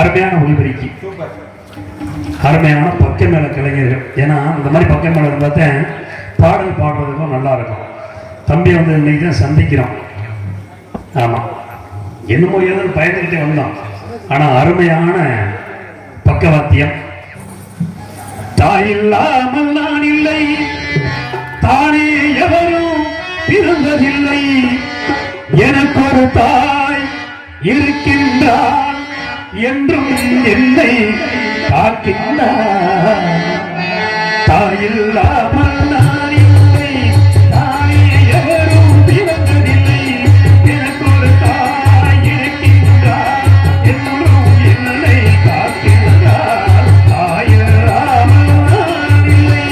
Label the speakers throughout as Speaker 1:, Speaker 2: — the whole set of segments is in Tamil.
Speaker 1: அருமையான ஒளிபெருக்கி, அருமையான பக்க மேல கலைஞர்கள். ஏன்னா இந்த மாதிரி பக்க மேல இருந்தா பாடல் பாடுறதுக்கும் நல்லா இருக்கும். தம்பி வந்து இன்னைக்கு தான் சந்திக்கிறோம். ஆமா, என்னமோ ஏதோ பயந்துக்கிட்டே வந்தோம். ஆனா அருமையான பக்கவாத்தியம். தாயில்லாமல் நான் இல்லை, தானே எவரும் பிறந்ததில்லை, எனக்கு ஒரு தாய் இருக்கின்றார் என்றும் என்னை காக்கின்றார். தாயில்லாமல் நான் இல்லை, தானே எவரும் பிறந்ததில்லை, எனக்கு ஒரு தாய் இருக்கின்றார் என்றும் என்னை காக்கின்றார். தாயில்லாமல் நான் இல்லை.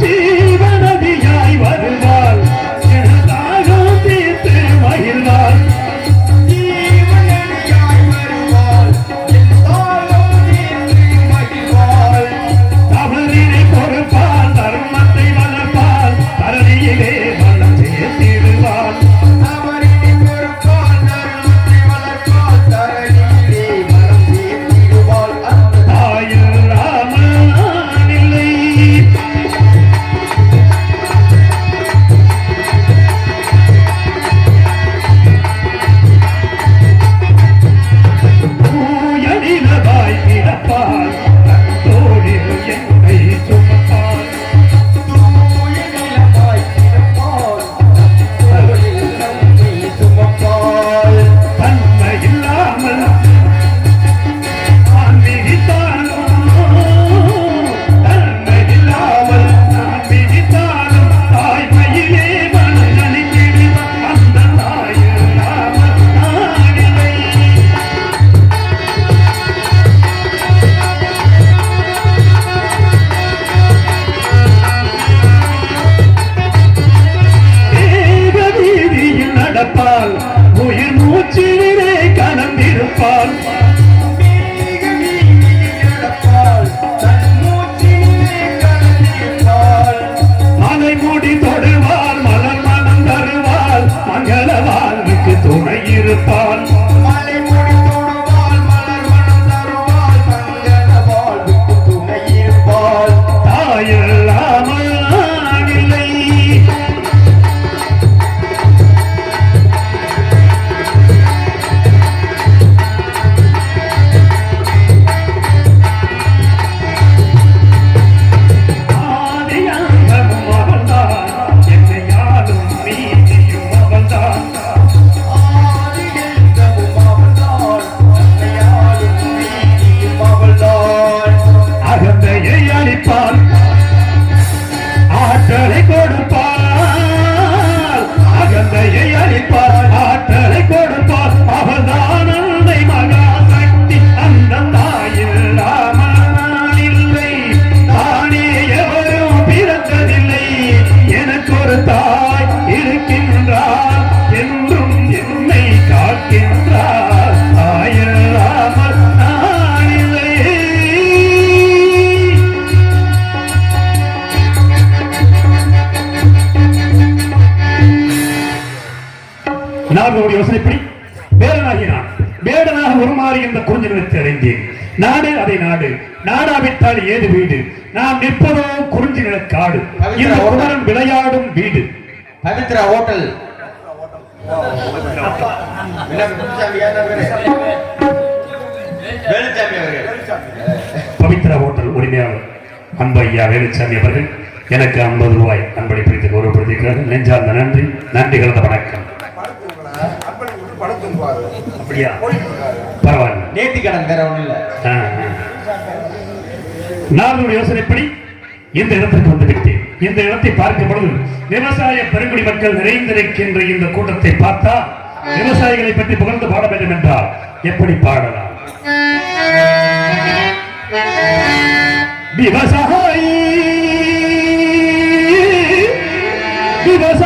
Speaker 1: ஜீவநதியாய் வருவாள், எனதாகம் தீர்த்து மகிழ்வாள். ஜீவநதியாய் வருவாள், எனதாகம் தீர்த்து மகிழ்வாள். தவறினை பொறுப்பாள், தர்மத்தை வளர்ப்பாள், தரணியிலே வளம் சேர்த்திடுவாள். தவறினை பொறுப்பாள், தர்மத்தை வளர்ப்பாள், தரணியிலே வளம் சேர்த்திடுவாள். தாயில்லாமல் நான் இல்லை. தூயநிலவாய் கிடப்பாள், தோளில் என்னை சுமப்பாள். தூயநிலவாய் கிடப்பாள், தோளில் என்னை சுமப்பாள். தன்மை இல்லாமல் நான் மிதித்தாலும், தன்மை இல்லாமல் நான் மிதித்தாலும், தாய்மையிலே மனம் நலிந்திடுவாள். அந்த தாயில்லாமல் நான் இல்லை. தேவ வீதியில் நடப்பாள், உயிர் மூச்சிலே கலந்திருப்பாள். மலை மூடி தொடுவாள், மலர் மனம் தருவாள், மங்கள வாழ்வுக்கு துணை இருப்பாள். மலை மூடி தொடுவாள், மலர் மனம் தருவாள், மங்கள வாழ்வுக்கு துணை இருப்பாள். தாயில்லாமல் நான் இல்லை. ஆதியாகமும் அவள்தான், என்னை ஆளும் நீதியும் அவள்தான். ஆதியாகமும் அவள்தான், என்னை ஆளும் நீதியும் அவள்தான். அகந்தையை அளிப்பாள், ஆற்றலை கொடுப்பாள். அகந்தையை அளிப்பாள், ஆற்றலை கொடுப்பாள். அவள்தான் அன்னை மகாசக்தி. அந்த தாயில்லாமல் நான் இல்லை, தானே எவரும் பிறந்ததில்லை, எனக்கு ஒரு தாய் இருக்கின்றார் என்றும் என்னை காக்கின்றார். தாயில்லாமல் நான் இல்லை. நான்கு யோசனைப்படி வேடனாகினான். வேடனாக உருமாறி இந்த குறிஞ்சி நிலத்தை அடைந்தேன். நாடு அதை நாடு, நாடாவிட்டால் ஏது வீடு, நாம் நிற்பதோ குறிஞ்சி நிலக்காடு, இந்த குமரன் விளையாடும் வீடு.
Speaker 2: பவித்ரா ஹோட்டல்
Speaker 1: பவித்ரா ஹோட்டல் உரிமையாளர் அன்பு ஐயா வேலுச்சாமி அவர்கள் எனக்கு 50 ரூபாய் அன்பளிப்பித்து கௌரவப்படுத்தியிருக்கிறார்கள். நெஞ்சார்ந்த நன்றி, நன்றி கலந்த வணக்கம். அப்படியா, பரவாயில்ல.
Speaker 2: நேர்த்தி கடன் வேற ஒண்ணும் இல்ல.
Speaker 1: நாளோட யோசனைப்படி இந்த இடத்திற்கு வந்து விட்டேன். இந்த இடத்தை பார்க்கும் பொழுது விவசாய பெருங்குடி மக்கள் நிறைந்திருக்கின்ற இந்த கூட்டத்தை பார்த்தா விவசாயிகளை பற்றி புகழ்ந்து பாட வேண்டும் என்றால் எப்படி பாடலாம்? விவசாயி விவசாயி